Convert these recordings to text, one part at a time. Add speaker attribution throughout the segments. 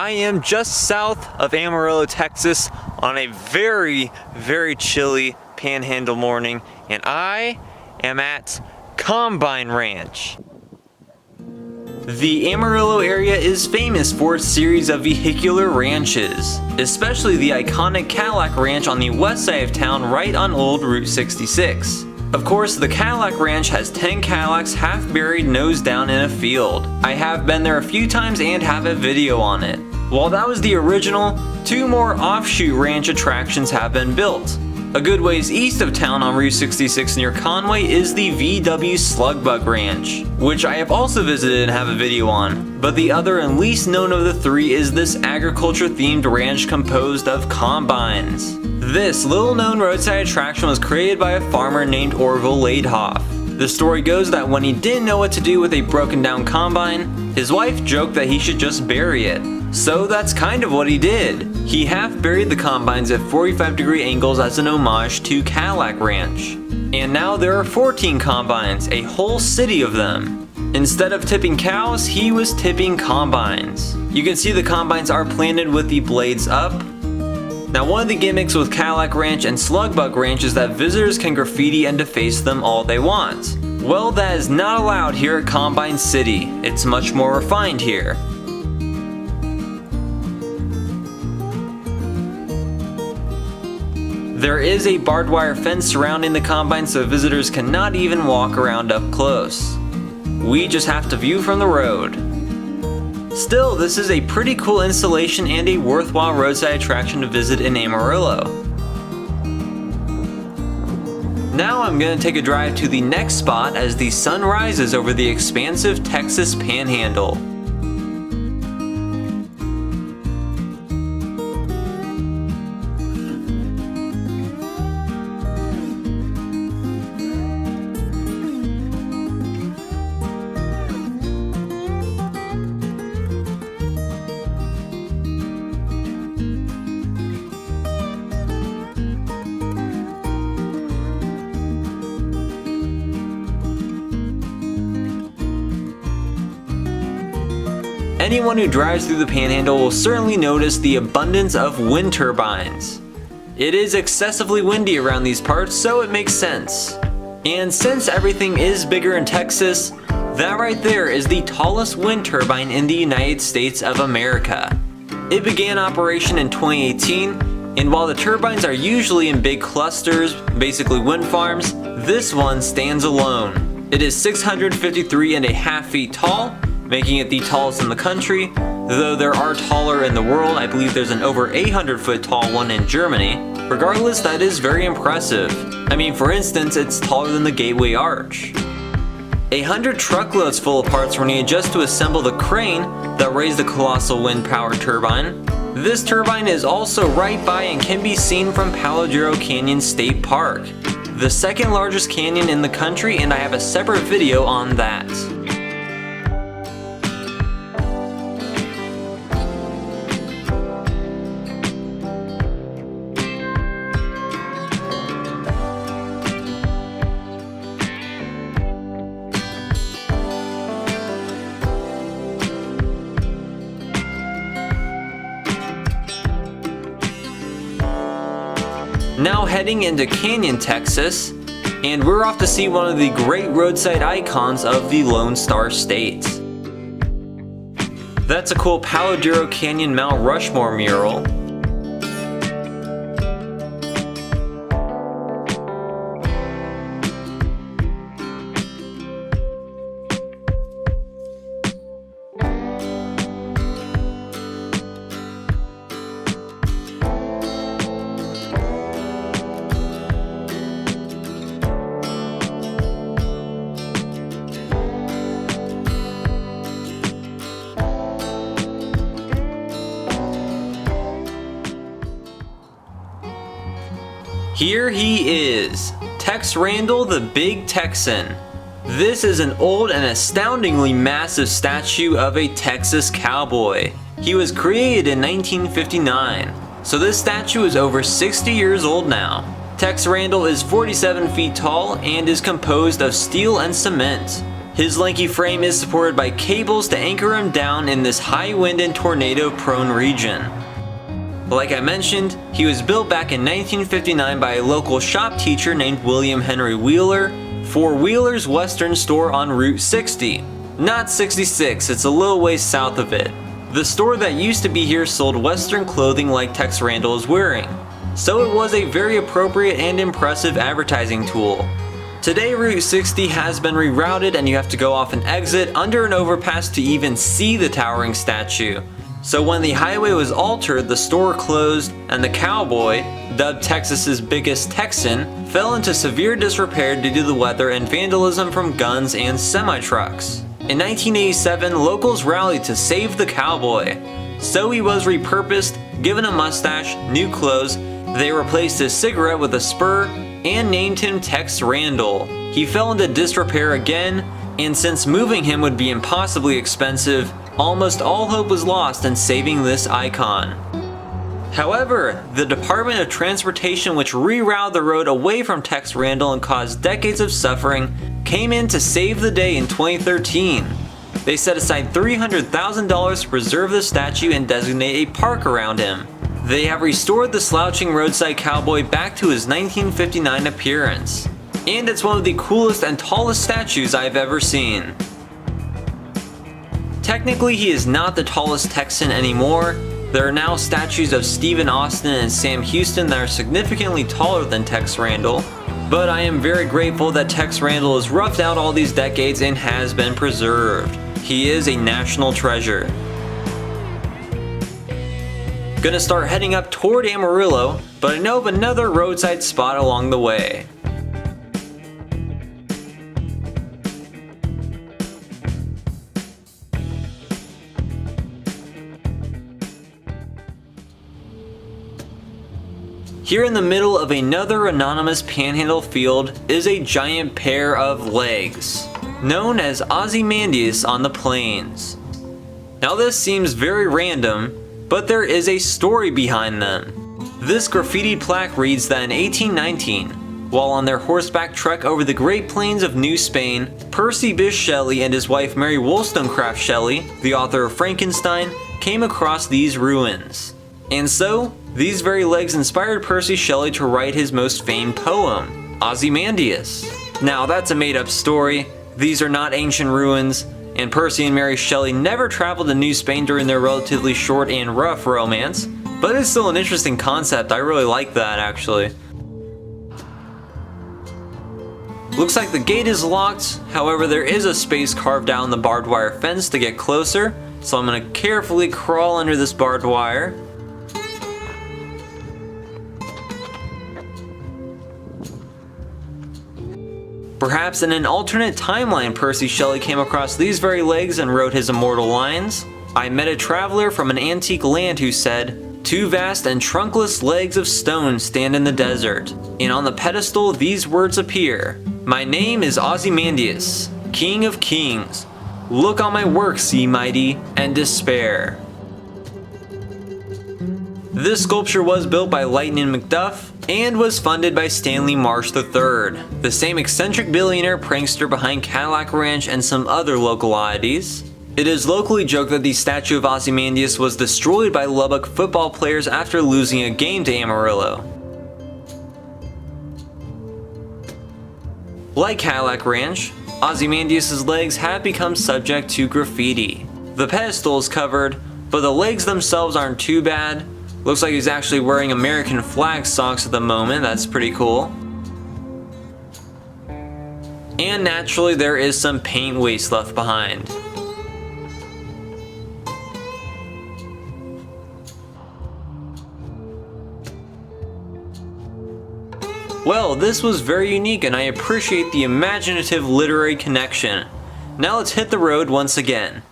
Speaker 1: I am just south of Amarillo, Texas on a very, very chilly Panhandle morning, and I am at Combine Ranch. The Amarillo area is famous for a series of vehicular ranches, especially the iconic Cadillac Ranch on the west side of town right on old Route 66. Of course, the Cadillac Ranch has 10 Cadillacs half buried nose down in a field. I have been there a few times and have a video on it. While that was the original, 2 more offshoot ranch attractions have been built. A good ways east of town on Route 66 near Conway is the VW Slugbug Ranch, which I have also visited and have a video on. But the other and least known of the 3 is this agriculture themed ranch composed of combines. This little known roadside attraction was created by a farmer named Orville Laidhoff. The story goes that when he didn't know what to do with a broken down combine, his wife joked that he should just bury it. So that's kind of what he did. He half buried the combines at 45-degree angles as an homage to Cadillac Ranch. And now there are 14 combines, a whole city of them. Instead of tipping cows, he was tipping combines. You can see the combines are planted with the blades up. Now, one of the gimmicks with Cadillac Ranch and Slugbug Ranch is that visitors can graffiti and deface them all they want. Well, that is not allowed here at Combine City. It's much more refined here. There is a barbed wire fence surrounding the combine so visitors cannot even walk around up close. We just have to view from the road. Still, this is a pretty cool installation and a worthwhile roadside attraction to visit in Amarillo. Now I'm going to take a drive to the next spot as the sun rises over the expansive Texas Panhandle. Anyone who drives through the Panhandle will certainly notice the abundance of wind turbines. It is excessively windy around these parts, so it makes sense. And since everything is bigger in Texas, that right there is the tallest wind turbine in the United States of America. It began operation in 2018, and while the turbines are usually in big clusters, basically wind farms, this one stands alone. It is 653.5 feet tall, making it the tallest in the country, though there are taller in the world. I believe there's an over 800-foot tall one in Germany. Regardless, that is very impressive. I mean, for instance, it's taller than the Gateway Arch. 100 truckloads full of parts were needed just to assemble the crane that raised the colossal wind-powered turbine. This turbine is also right by and can be seen from Palo Duro Canyon State Park, the second largest canyon in the country, and I have a separate video on that. Now heading into Canyon, Texas, and we're off to see one of the great roadside icons of the Lone Star State. That's a cool Palo Duro Canyon Mount Rushmore mural. Here he is, Tex Randall, the Big Texan. This is an old and astoundingly massive statue of a Texas cowboy. He was created in 1959, so this statue is over 60 years old now. Tex Randall is 47 feet tall and is composed of steel and cement. His lanky frame is supported by cables to anchor him down in this high wind and tornado prone region. Like I mentioned, he was built back in 1959 by a local shop teacher named William Henry Wheeler for Wheeler's Western store on Route 60. Not 66, it's a little ways south of it. The store that used to be here sold Western clothing like Tex Randall is wearing, so it was a very appropriate and impressive advertising tool. Today Route 60 has been rerouted and you have to go off an exit under an overpass to even see the towering statue. So when the highway was altered, the store closed and the cowboy, dubbed Texas's biggest Texan, fell into severe disrepair due to the weather and vandalism from guns and semi-trucks. In 1987, locals rallied to save the cowboy. So he was repurposed, given a mustache, new clothes, they replaced his cigarette with a spur, and named him Tex Randall. He fell into disrepair again, and since moving him would be impossibly expensive, almost all hope was lost in saving this icon. However, the Department of Transportation, which rerouted the road away from Tex Randall and caused decades of suffering, came in to save the day in 2013. They set aside $300,000 to preserve the statue and designate a park around him. They have restored the slouching roadside cowboy back to his 1959 appearance. And it's one of the coolest and tallest statues I've ever seen. Technically, he is not the tallest Texan anymore. There are now statues of Stephen Austin and Sam Houston that are significantly taller than Tex Randall. But I am very grateful that Tex Randall has roughed out all these decades and has been preserved. He is a national treasure. Gonna start heading up toward Amarillo, but I know of another roadside spot along the way. Here in the middle of another anonymous Panhandle field is a giant pair of legs, known as Ozymandias on the plains. Now this seems very random, but there is a story behind them. This graffiti plaque reads that in 1819, while on their horseback trek over the Great Plains of New Spain, Percy Bysshe Shelley and his wife Mary Wollstonecraft Shelley, the author of Frankenstein, came across these ruins. And so, these very legs inspired Percy Shelley to write his most famed poem, Ozymandias. Now that's a made-up story, these are not ancient ruins, and Percy and Mary Shelley never traveled to New Spain during their relatively short and rough romance, but it's still an interesting concept. I really like that actually. Looks like the gate is locked, however there is a space carved out in the barbed wire fence to get closer, so I'm going to carefully crawl under this barbed wire. Perhaps in an alternate timeline, Percy Shelley came across these very legs and wrote his immortal lines. I met a traveler from an antique land who said, "Two vast and trunkless legs of stone stand in the desert, and on the pedestal these words appear. My name is Ozymandias, King of Kings. Look on my works, ye mighty, and despair." This sculpture was built by Lightning McDuff and was funded by Stanley Marsh III, the same eccentric billionaire prankster behind Cadillac Ranch and some other local oddities. It is locally joked that the statue of Ozymandias was destroyed by Lubbock football players after losing a game to Amarillo. Like Cadillac Ranch, Ozymandias' legs have become subject to graffiti. The pedestal is covered, but the legs themselves aren't too bad. Looks like he's actually wearing American flag socks at the moment, that's pretty cool. And naturally there is some paint waste left behind. Well, this was very unique and I appreciate the imaginative literary connection. Now let's hit the road once again.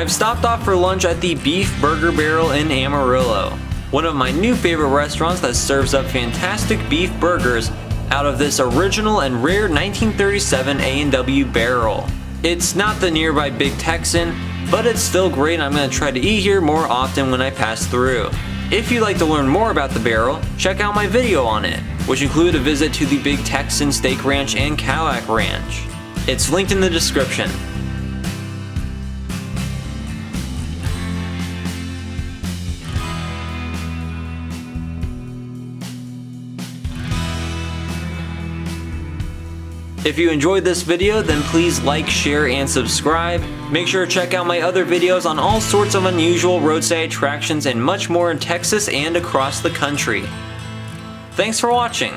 Speaker 1: I've stopped off for lunch at the Beef Burger Barrel in Amarillo, one of my new favorite restaurants that serves up fantastic beef burgers out of this original and rare 1937 A&W barrel. It's not the nearby Big Texan, but it's still great and I'm going to try to eat here more often when I pass through. If you'd like to learn more about the barrel, check out my video on it, which include a visit to the Big Texan Steak Ranch and Cadillac Ranch. It's linked in the description. If you enjoyed this video, then please like, share, and subscribe. Make sure to check out my other videos on all sorts of unusual roadside attractions and much more in Texas and across the country. Thanks for watching.